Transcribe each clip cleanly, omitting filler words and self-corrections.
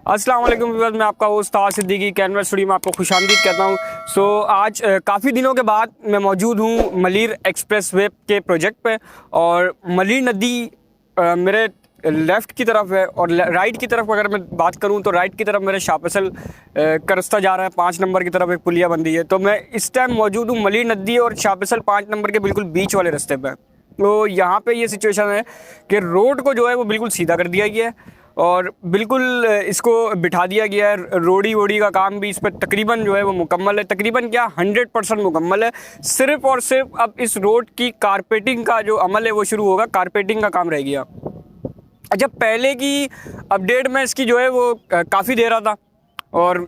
अस्सलाम वालेकुम व्यूअर्स, मैं आपका होस्ट ताज सिद्दीकी कैनवा स्टूडियो में आपको खुशामदीद कहता हूँ। आज काफ़ी दिनों के बाद मैं मौजूद हूँ मलीर एक्सप्रेस वे के प्रोजेक्ट पे। और मलीर नदी मेरे लेफ़्ट की तरफ है और राइट की तरफ अगर मैं बात करूँ तो राइट की तरफ मेरे शाह फैसल का रास्ता जा रहा है। 5 नंबर की तरफ एक पुलिया बन रही है, तो मैं इस टाइम मौजूद हूँ मलीर नदी और शाह फैसल 5 नंबर के बिल्कुल बीच वाले रास्ते पर। तो यहाँ पे ये सिचुएशन है कि रोड को जो है वो बिल्कुल सीधा कर दिया गया है और बिल्कुल इसको बिठा दिया गया है। रोडी वोडी का काम भी इस पर तकरीबन जो है वो मुकम्मल है, तकरीबन क्या 100% मुकम्मल है। सिर्फ़ और सिर्फ अब इस रोड की कारपेटिंग का जो अमल है वो शुरू होगा, कारपेटिंग का काम रह गया। अच्छा, पहले की अपडेट में इसकी जो है वो काफ़ी दे रहा था और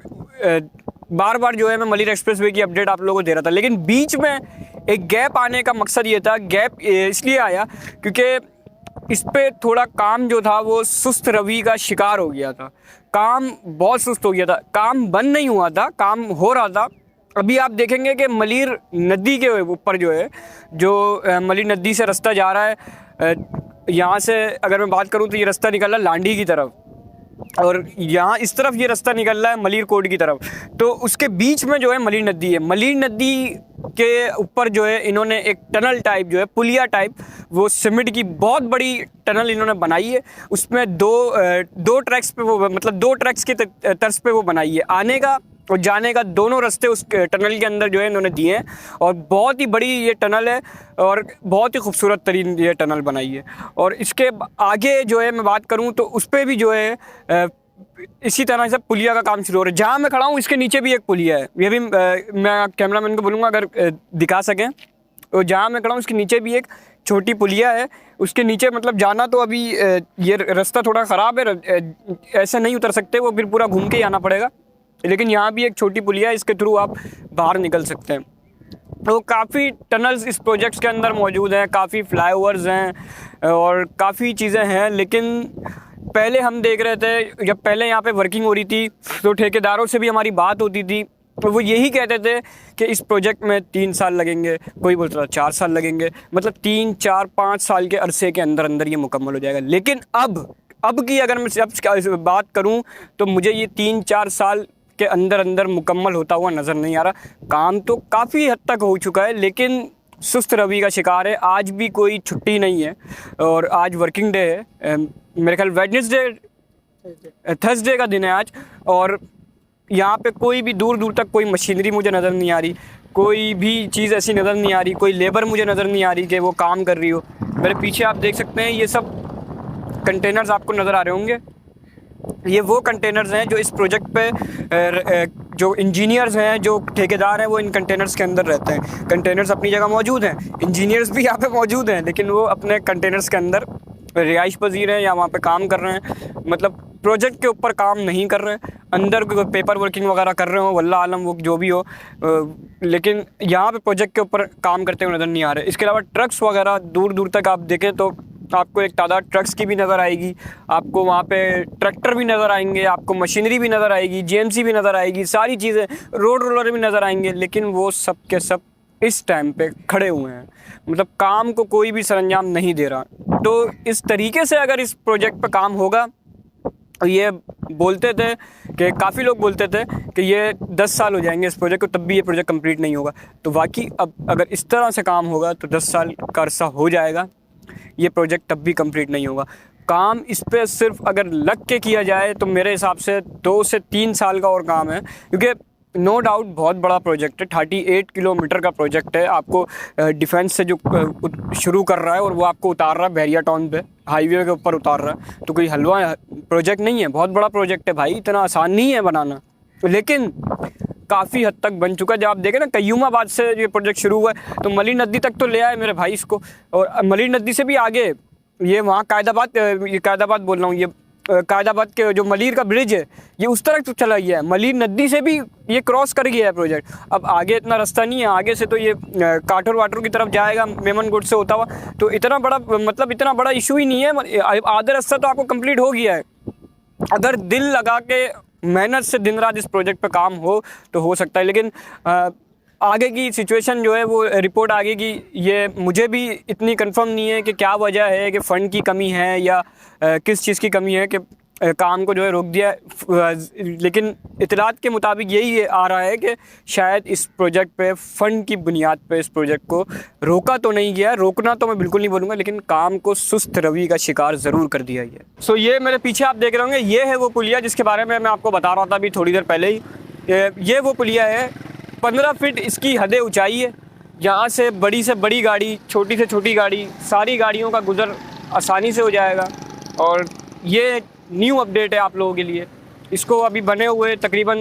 बार बार जो है मैं मलीर एक्सप्रेस वे की अपडेट आप लोगों को दे रहा था, लेकिन बीच में एक गैप आने का मकसद ये था। गैप इसलिए आया क्योंकि इस पे थोड़ा काम जो था वो सुस्त रवि का शिकार हो गया था। काम बहुत सुस्त हो गया था, काम बंद नहीं हुआ था, काम हो रहा था। अभी आप देखेंगे कि मलीर नदी के ऊपर जो है, जो मलीर नदी से रास्ता जा रहा है, यहाँ से अगर मैं बात करूँ तो ये रास्ता निकल रहा है लांडी की तरफ और यहाँ इस तरफ ये रास्ता निकल रहा है मलीर कोट की तरफ। तो उसके बीच में जो है मलीर नदी है। मलीर नदी के ऊपर जो है इन्होंने एक टनल टाइप जो है पुलिया टाइप, वो सीमेंट की बहुत बड़ी टनल इन्होंने बनाई है। उसमें दो ट्रैक्स पे वो, मतलब 2 ट्रैक्स के तर्ज पे वो बनाई है। आने का और जाने का दोनों रास्ते उस टनल के अंदर जो है इन्होंने दिए हैं और बहुत ही बड़ी ये टनल है और बहुत ही खूबसूरत तरीन ये टनल बनाई है। और इसके आगे जो है मैं बात करूँ तो उस पर भी जो है इसी तरह से पुलिया का काम शुरू हो रहा है। जहाँ मैं खड़ा हूँ इसके नीचे भी एक पुलिया है, ये भी मैं कैमरामैन को बोलूँगा अगर दिखा सकें। तो जहाँ मैं खड़ा हूँ उसके नीचे भी एक छोटी पुलिया है। उसके नीचे मतलब जाना तो अभी ये रास्ता थोड़ा ख़राब है, ऐसे नहीं उतर सकते, वो फिर पूरा घूम के ही आना पड़ेगा। लेकिन यहाँ भी एक छोटी पुलिया है, इसके थ्रू आप बाहर निकल सकते हैं। तो काफ़ी टनल्स इस प्रोजेक्ट्स के अंदर मौजूद हैं, काफ़ी फ्लाईओवर्स हैं और काफ़ी चीज़ें हैं। लेकिन पहले हम देख रहे थे, जब पहले यहाँ पे वर्किंग हो रही थी तो ठेकेदारों से भी हमारी बात होती थी, तो वो यही कहते थे कि इस प्रोजेक्ट में 3 साल लगेंगे, कोई बोलता था 4 साल लगेंगे, मतलब 3, 4, 5 साल के अरसे के अंदर अंदर ये मुकम्मल हो जाएगा। लेकिन अब की अगर मैं बात करूँ तो मुझे ये 3-4 साल के अंदर अंदर मुकम्मल होता हुआ नज़र नहीं आ रहा। काम तो काफ़ी हद तक हो चुका है, लेकिन सुस्त रवि का शिकार है। आज भी कोई छुट्टी नहीं है और आज वर्किंग डे है, मेरे ख्याल थर्सडे का दिन है आज। और यहाँ पे कोई भी दूर दूर तक कोई मशीनरी मुझे नज़र नहीं आ रही, कोई भी चीज़ ऐसी नज़र नहीं आ रही, कोई लेबर मुझे नज़र नहीं आ रही कि वो काम कर रही हो। मेरे पीछे आप देख सकते हैं ये सब कंटेनर्स आपको नज़र आ रहे होंगे। ये वो कंटेनर्स हैं जो इस प्रोजेक्ट पे जो इंजीनियर्स हैं, जो ठेकेदार हैं, वो इन कंटेनर्स के अंदर रहते हैं। कंटेनर्स अपनी जगह मौजूद हैं, इंजीनियर्स भी यहाँ पे मौजूद हैं, लेकिन वो अपने कंटेनर्स के अंदर रिहाइश पजीर हैं या वहाँ पे काम कर रहे हैं, मतलब प्रोजेक्ट के ऊपर काम नहीं कर रहे हैं। अंदर पेपर वर्किंग वगैरह कर रहे हो, वल्लाह आलम वो जो भी हो, लेकिन यहाँ पे प्रोजेक्ट के ऊपर काम करते हुए नज़र नहीं आ रहे। इसके अलावा ट्रक्स वगैरह दूर दूर तक आप देखें तो आपको एक तादाद ट्रक्स की भी नज़र आएगी, आपको वहाँ पे ट्रैक्टर भी नज़र आएंगे, आपको मशीनरी भी नज़र आएगी, जीएमसी भी नज़र आएगी, सारी चीज़ें, रोड रोलर भी नज़र आएंगे। लेकिन वो सब के सब इस टाइम पे खड़े हुए हैं, मतलब काम को कोई भी सरंजाम नहीं दे रहा। तो इस तरीके से अगर इस प्रोजेक्ट पे काम होगा, ये बोलते थे कि काफ़ी लोग बोलते थे कि ये 10 साल हो जाएंगे इस प्रोजेक्ट को, तब भी ये प्रोजेक्ट कंप्लीट नहीं होगा। तो वाकई अब अगर इस तरह से काम होगा तो 10 साल का अरसा हो जाएगा, ये प्रोजेक्ट तब भी कंप्लीट नहीं होगा। काम इस पे सिर्फ अगर लग के किया जाए तो मेरे हिसाब से 2 से 3 साल का और काम है, क्योंकि नो डाउट बहुत बड़ा प्रोजेक्ट है। 38 किलोमीटर का प्रोजेक्ट है। आपको डिफेंस से जो शुरू कर रहा है और वो आपको उतार रहा है बैरिया टाउन पे, हाईवे के ऊपर उतार रहा है, तो कोई हलवा प्रोजेक्ट नहीं है, बहुत बड़ा प्रोजेक्ट है भाई, इतना आसान नहीं है बनाना। लेकिन काफ़ी हद तक बन चुका है। जब आप देखें ना, कयूमाबाद से ये प्रोजेक्ट शुरू हुआ है तो मलीर नदी तक तो ले आए मेरे भाई इसको, और मलीर नदी से भी आगे ये वहाँ कायदाबाद बोल रहा हूँ, ये कायदाबाद के जो मलीर का ब्रिज है ये उस तरफ तो चला गया है, मलीर नदी से भी ये क्रॉस कर गया है प्रोजेक्ट। अब आगे इतना रास्ता नहीं है, आगे से तो ये काठोर वाटर की तरफ जाएगा मेमनगुड से होता हुआ, तो इतना बड़ा इशू ही नहीं है। आधा रास्ता तो आपको कंप्लीट हो गया है। अगर दिल लगा के मेहनत से दिन रात इस प्रोजेक्ट पे काम हो तो हो सकता है, लेकिन आगे की सिचुएशन जो है वो रिपोर्ट आगे की, ये मुझे भी इतनी कंफर्म नहीं है कि क्या वजह है, कि फ़ंड की कमी है या किस चीज़ की कमी है, कि काम को जो है रोक दिया। लेकिन इतलात के मुताबिक यही आ रहा है कि शायद इस प्रोजेक्ट पे फ़ंड की बुनियाद पे इस प्रोजेक्ट को रोका तो नहीं गया, रोकना तो मैं बिल्कुल नहीं बोलूँगा, लेकिन काम को सुस्त रवि का शिकार ज़रूर कर दिया गया। सो ये मेरे पीछे आप देख रहे होंगे, ये है वो पुलिया जिसके बारे में मैं आपको बता रहा था अभी थोड़ी देर पहले ही। ये वो पुलिया है, 15 फीट इसकी हद ऊँचाई है। यहाँ से बड़ी गाड़ी, छोटी से छोटी गाड़ी, सारी गाड़ियों का गुज़र आसानी से हो जाएगा। और ये न्यू अपडेट है आप लोगों के लिए। इसको अभी बने हुए तकरीबन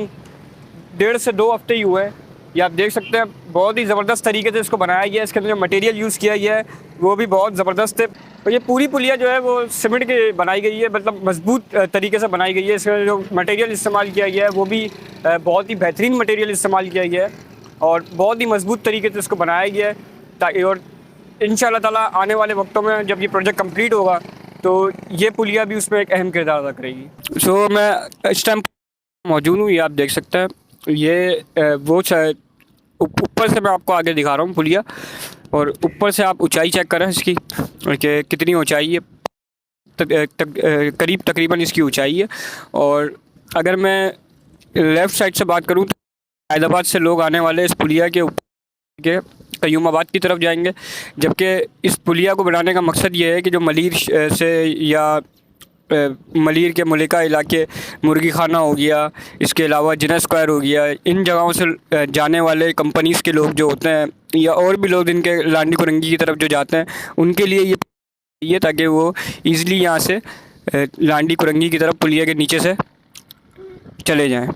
1.5 से 2 हफ्ते ही हुए हैं। ये आप देख सकते हैं, बहुत ही ज़बरदस्त तरीके से इसको बनाया गया है। इसके अंदर जो मटेरियल यूज़ किया गया है वो भी बहुत ज़बरदस्त है। और ये पूरी पुलिया जो है वो सीमेंट की बनाई गई है, मतलब मजबूत तरीके से बनाई गई है। इसका जो मटेरियल इस्तेमाल किया गया है वो भी बहुत ही बेहतरीन मटेरियल इस्तेमाल किया गया है और बहुत ही मजबूत तरीके से इसको बनाया गया है। ताकि और इंशाअल्लाह ताला आने वाले वक्तों में जब ये प्रोजेक्ट कंप्लीट होगा तो ये पुलिया भी उसमें एक अहम किरदार अदा करेगी। सो मैं इस टाइम मौजूद हूँ, ये आप देख सकते हैं। ये वो शायद ऊपर से मैं आपको आगे दिखा रहा हूँ पुलिया, और ऊपर से आप ऊंचाई चेक करें इसकी कि कितनी ऊंचाई है। करीब तकरीबन इसकी ऊंचाई है। और अगर मैं लेफ़्ट साइड से बात करूँ तो हैदराबाद से लोग आने वाले इस पुलिया के ऊपर के कयूमाबाद की तरफ जाएंगे। जबकि इस पुलिया को बनाने का मकसद ये है कि जो मलीर से या मलीर के मलिका इलाके, मुर्गी खाना हो गया, इसके अलावा जिना स्क्वायर हो गया, इन जगहों से जाने वाले कंपनीज़ के लोग जो होते हैं या और भी लोग इनके लांडी कुरंगी की तरफ जो जाते हैं उनके लिए ये ताकि वो ईज़िली यहाँ से लांडी कुरंगी की तरफ पुलिया के नीचे से चले जाएँ।